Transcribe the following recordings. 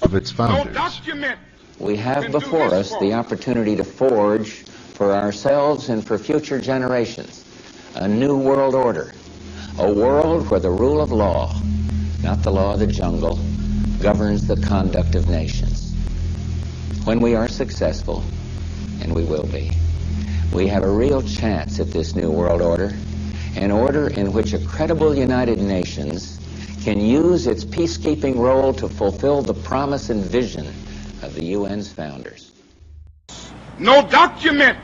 of its founders. We have before us the opportunity to forge for ourselves and for future generations a new world order, a world where the rule of law, not the law of the jungle, governs the conduct of nations. When we are successful, and we will be, we have a real chance at this new world order, an order in which a credible United Nations can use its peacekeeping role to fulfill the promise and vision of the UN's founders. No document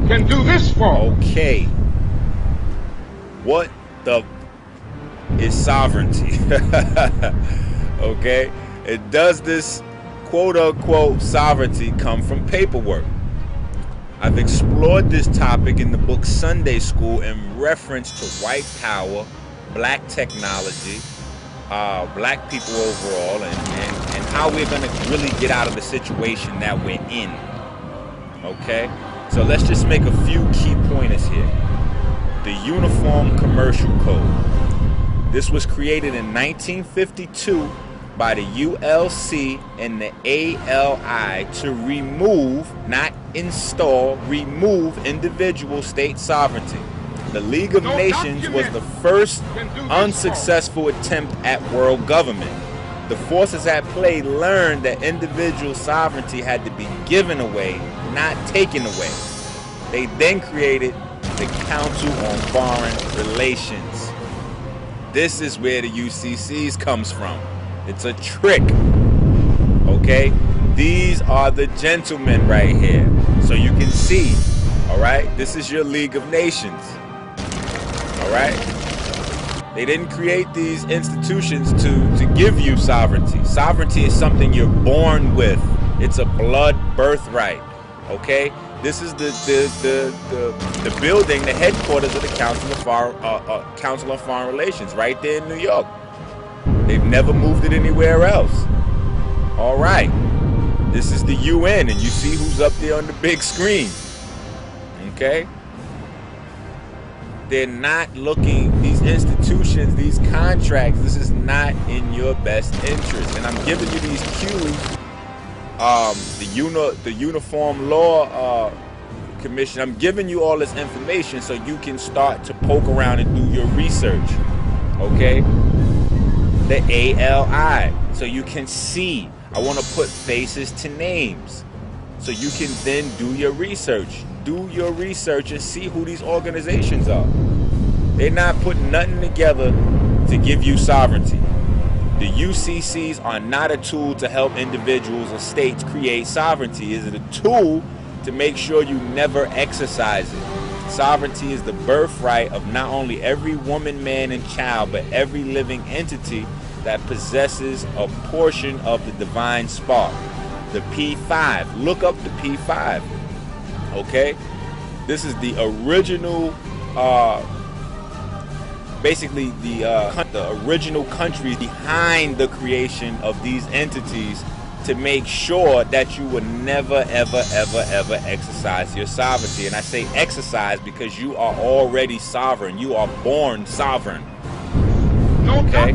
can do this for. Okay. What the is sovereignty? Okay? And does this quote-unquote sovereignty come from paperwork? I've explored this topic in the book Sunday School in reference to white power, black technology, black people overall, and how we're going to really get out of the situation that we're in. Okay? So let's just make a few key pointers here. The Uniform Commercial Code. This was created in 1952 by the ULC and the ALI to remove, not install, remove individual state sovereignty. The League of Nations was the first unsuccessful attempt at world government. The forces at play learned that individual sovereignty had to be given away, not taken away. They then created the Council on Foreign Relations. This is where the UCCs comes from. It's a trick, okay? These are the gentlemen right here. So you can see, all right? This is your League of Nations, all right? They didn't create these institutions to give you sovereignty. Sovereignty is something you're born with. It's a blood birthright, okay? This is the building, the headquarters of the Council on Foreign Relations, right there in New York. They've never moved it anywhere else. All right. This is the UN, and you see who's up there on the big screen. Okay? They're not looking, these institutions, these contracts, this is not in your best interest. And I'm giving you these cues. The Uniform Law Commission, I'm giving you all this information so you can start to poke around and do your research. Okay? The ALI, so you can see. I want to put faces to names so you can then do your research. Do your research and see who these organizations are. They're not putting nothing together to give you sovereignty. The UCCs are not a tool to help individuals or states create sovereignty. It is a tool to make sure you never exercise it. Sovereignty is the birthright of not only every woman, man, and child, but every living entity that possesses a portion of the divine spark. The P5. Look up the P5. Okay? This is the original, basically the original countries behind the creation of these entities to make sure that you would never, ever, ever, ever exercise your sovereignty. And I say exercise because you are already sovereign. You are born sovereign. Okay?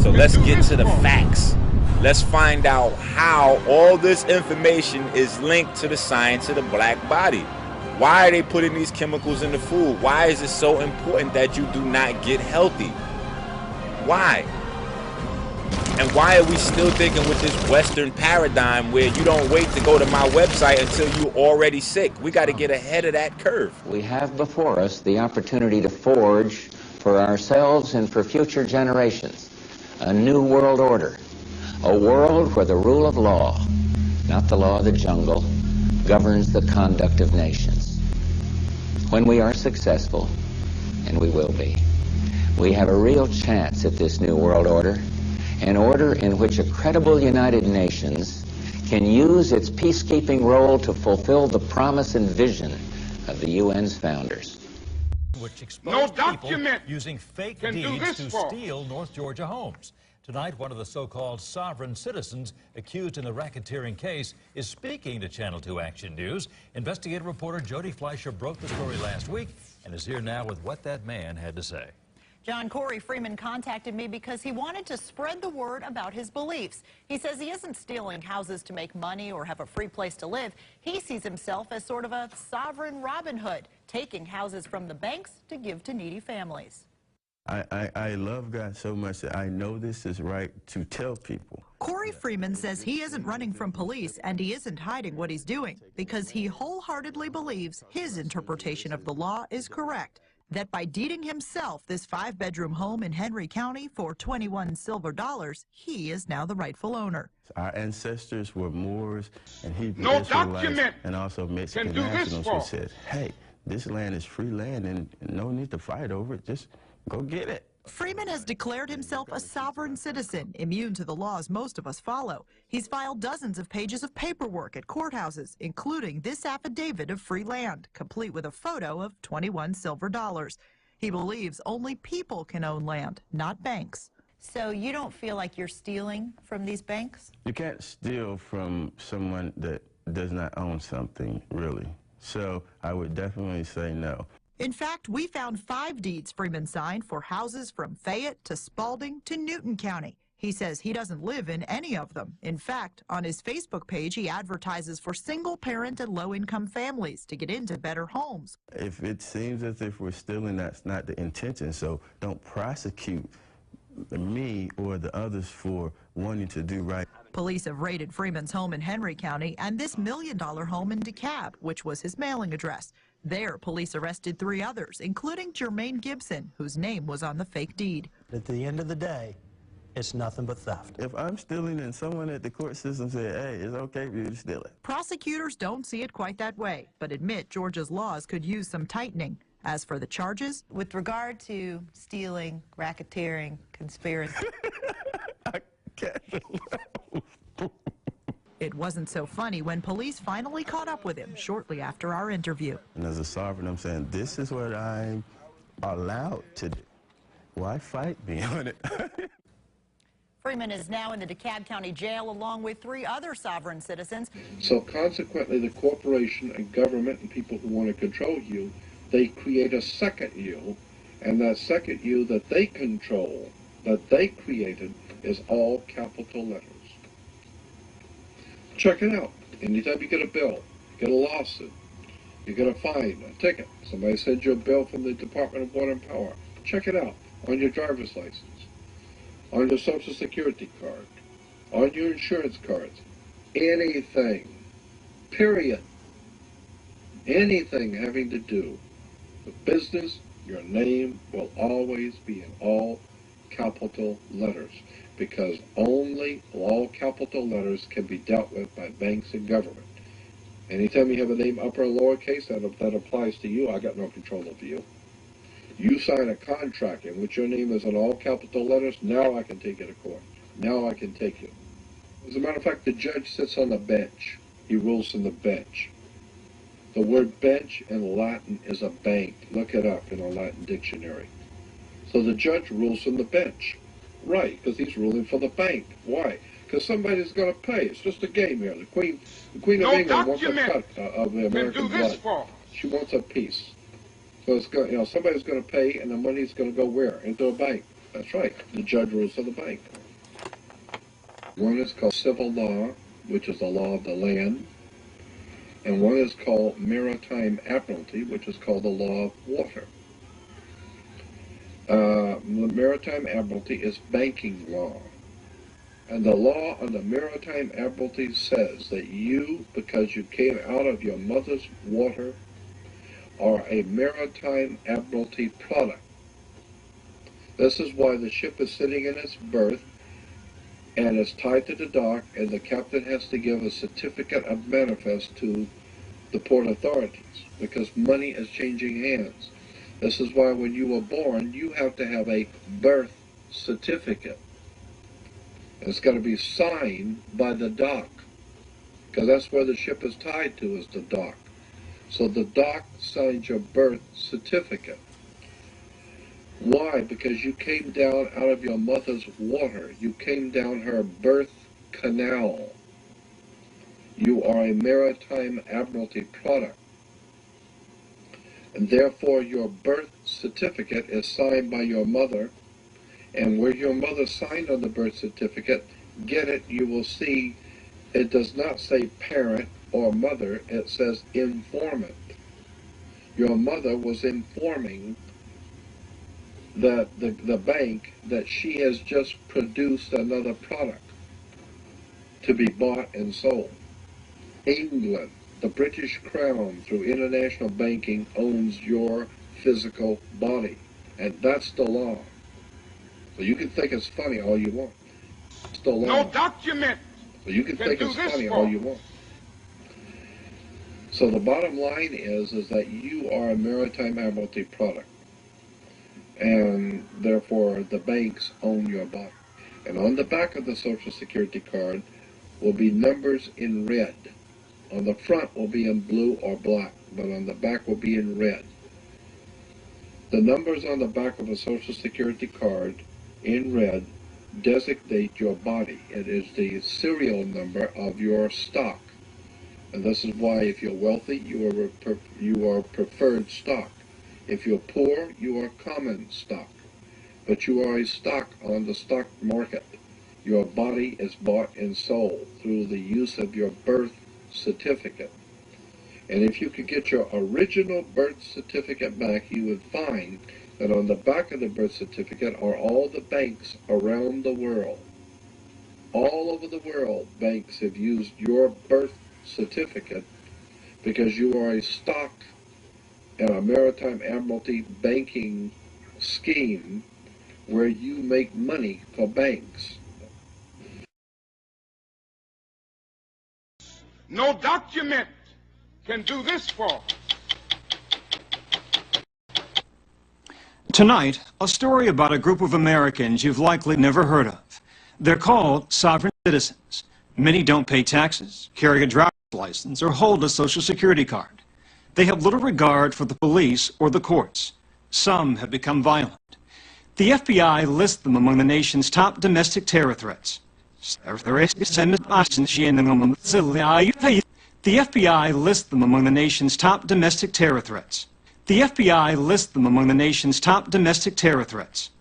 So let's get to the facts. Let's find out how all this information is linked to the science of the black body. Why are they putting these chemicals in the food? Why is it so important that you do not get healthy? Why? And why are we still thinking with this Western paradigm where you don't wait to go to my website until you're already sick? We got to get ahead of that curve. We have before us the opportunity to forge for ourselves and for future generations a new world order, a world where the rule of law, not the law of the jungle, governs the conduct of nations. When we are successful, and we will be, we have a real chance at this new world order, an order in which a credible United Nations can use its peacekeeping role to fulfill the promise and vision of the UN's founders. Which exposed people using fake deeds to steal North Georgia homes. Tonight, one of the so-called sovereign citizens accused in the racketeering case is speaking to Channel 2 Action News. Investigative reporter Jody Fleischer broke the story last week and is here now with what that man had to say. John, Corey Freeman contacted me because he wanted to spread the word about his beliefs. He says he isn't stealing houses to make money or have a free place to live. He sees himself as sort of a sovereign Robin Hood, taking houses from the banks to give to needy families. I love God so much that I know this is right to tell people. Corey Freeman says he isn't running from police and he isn't hiding what he's doing because he wholeheartedly believes his interpretation of the law is correct. That by deeding himself this 5-bedroom home in Henry County for 21 silver dollars, he is now the rightful owner. Our ancestors were Moors and Hebrew No Israelites document and also Mexican nationals who said, hey, this land is free land and no need to fight over it, just go get it. Freeman has declared himself a sovereign citizen, immune to the laws most of us follow. He's filed dozens of pages of paperwork at courthouses, including this affidavit of free land, complete with a photo of 21 silver dollars. He believes only people can own land, not banks. So you don't feel like you're stealing from these banks? You can't steal from someone that does not own something, really. So I would definitely say no. In fact, we found 5 deeds Freeman signed for houses from Fayette to Spalding to Newton County. He says he doesn't live in any of them. In fact, on his Facebook page, he advertises for single-parent and low-income families to get into better homes. If it seems as if we're stealing, that's not the intention, so don't prosecute me or the others for wanting to do right. Police have raided Freeman's home in Henry County and this $1 million home in DeKalb, which was his mailing address. There, police arrested 3 others, including Jermaine Gibson, whose name was on the fake deed. At the end of the day, it's nothing but theft. If I'm stealing and someone at the court system said, hey, it's okay for you to steal it. Prosecutors don't see it quite that way, but admit Georgia's laws could use some tightening. As for the charges, with regard to stealing, racketeering, conspiracy, I can't. it wasn't so funny when police finally caught up with him shortly after our interview. And as a sovereign, I'm saying, this is what I'm allowed to do. Why fight me on it? Freeman is now in the DeKalb County Jail along with 3 other sovereign citizens. So consequently, the corporation and government and people who want to control you, they create a second you, and that second you that they control, that they created, is all capital letters. Check it out. Anytime you get a bill, you get a lawsuit, you get a fine, a ticket, somebody sends you a bill from the Department of Water and Power, check it out on your driver's license, on your Social Security card, on your insurance cards, anything, period, anything having to do with business, your name will always be in all capital letters, because only all capital letters can be dealt with by banks and government. Anytime you have a name upper or lowercase, that applies to you. I got no control over you. You sign a contract in which your name is in all capital letters, now I can take you to court. Now I can take you. As a matter of fact, the judge sits on the bench. He rules from the bench. The word bench in Latin is a bank. Look it up in a Latin dictionary. So the judge rules from the bench. Right, because he's ruling for the bank. Why? Because somebody's going to pay. It's just a game here. The Queen of England wants a cut of the American blood. She wants a piece. So it's going, somebody's going to pay, and the money's going to go where? Into a bank. That's right. The judge rules for the bank. One is called civil law, which is the law of the land. And one is called maritime admiralty, which is called the law of water. Maritime admiralty is banking law. And the law on the maritime admiralty says that you, because you came out of your mother's water, are a maritime admiralty product. This is why the ship is sitting in its berth and is tied to the dock, and the captain has to give a certificate of manifest to the port authorities, because money is changing hands. This is why when you were born, you have to have a birth certificate. It's got to be signed by the dock, because that's where the ship is tied to, is the dock. So the dock signs your birth certificate. Why? Because you came down out of your mother's water. You came down her birth canal. You are a maritime admiralty product. And therefore your birth certificate is signed by your mother, and where your mother signed on the birth certificate, get it, you will see it does not say parent or mother, it says informant. Your mother was informing the bank that she has just produced another product to be bought and sold. England, the British Crown, through international banking, owns your physical body, and that's the law. So you can think it's funny all you want. It's the law. No document. So you can think it's funny all you want. So the bottom line is that you are a maritime admiralty product, and therefore the banks own your body. And on the back of the Social Security card will be numbers in red. On the front will be in blue or black, but on the back will be in red. The numbers on the back of a Social Security card in red designate your body. It is the serial number of your stock. And this is why if you're wealthy, you are preferred stock. If you're poor, you are common stock. But you are a stock on the stock market. Your body is bought and sold through the use of your birth certificate. And if you could get your original birth certificate back, you would find that on the back of the birth certificate are all the banks around the world. All over the world, banks have used your birth certificate because you are a stock in a maritime admiralty banking scheme where you make money for banks. No document can do this for us. Tonight, a story about a group of Americans you've likely never heard of. They're called sovereign citizens. Many don't pay taxes, carry a driver's license, or hold a Social Security card. They have little regard for the police or the courts. Some have become violent. The FBI lists them among the nation's top domestic terror threats. The FBI lists them among the nation's top domestic terror threats. The FBI lists them among the nation's top domestic terror threats.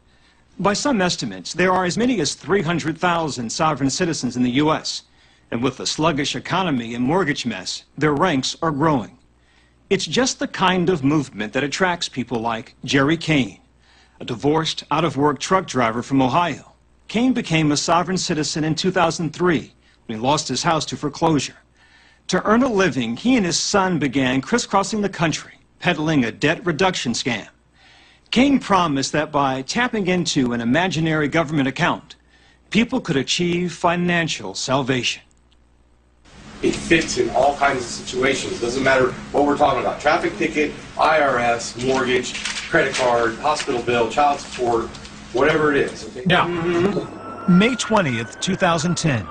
By some estimates, there are as many as 300,000 sovereign citizens in the U.S., and with the sluggish economy and mortgage mess, their ranks are growing. It's just the kind of movement that attracts people like Jerry Kane, a divorced, out-of-work truck driver from Ohio. Kane became a sovereign citizen in 2003 when he lost his house to foreclosure. To earn a living, he and his son began crisscrossing the country, peddling a debt reduction scam. Kane promised that by tapping into an imaginary government account, people could achieve financial salvation. It fits in all kinds of situations. Doesn't matter what we're talking about. Traffic ticket, IRS, mortgage, credit card, hospital bill, child support, whatever it is. Okay? Now, May 20th, 2010,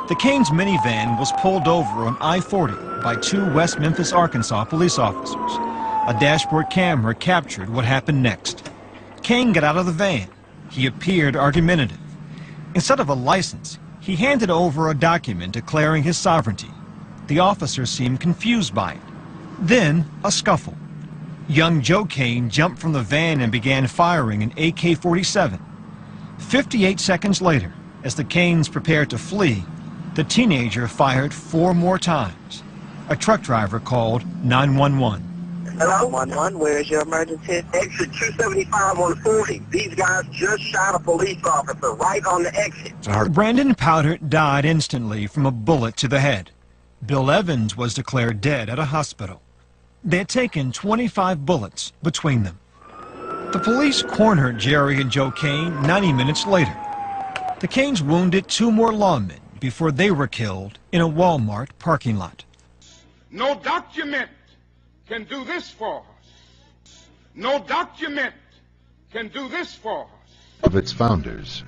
the Kane's minivan was pulled over on I-40 by two West Memphis, Arkansas police officers. A dashboard camera captured what happened next. Kane got out of the van. He appeared argumentative. Instead of a license, he handed over a document declaring his sovereignty. The officers seemed confused by it. Then, a scuffle. Young Joe Kane jumped from the van and began firing an AK-47. 58 seconds later, as the Kanes prepared to flee, the teenager fired 4 more times. A truck driver called 911. Hello? 911, where is your emergency? Exit 275 on 40. These guys just shot a police officer right on the exit. Brandon Powder died instantly from a bullet to the head. Bill Evans was declared dead at a hospital. They had taken 25 bullets between them. The police cornered Jerry and Joe Kane 90 minutes later. The Kanes wounded 2 more lawmen before they were killed in a Walmart parking lot. No document can do this for us. No document can do this for us. Of its founders.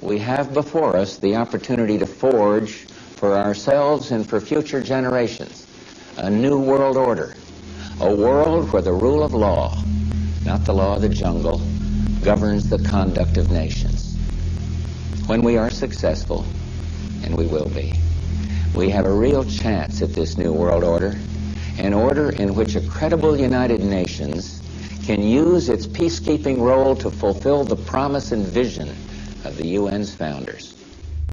We have before us the opportunity to forge for ourselves and for future generations a new world order, a world where the rule of law, not the law of the jungle, governs the conduct of nations. When we are successful, and we will be, we have a real chance at this new world order, an order in which a credible United Nations can use its peacekeeping role to fulfill the promise and vision of the UN's founders.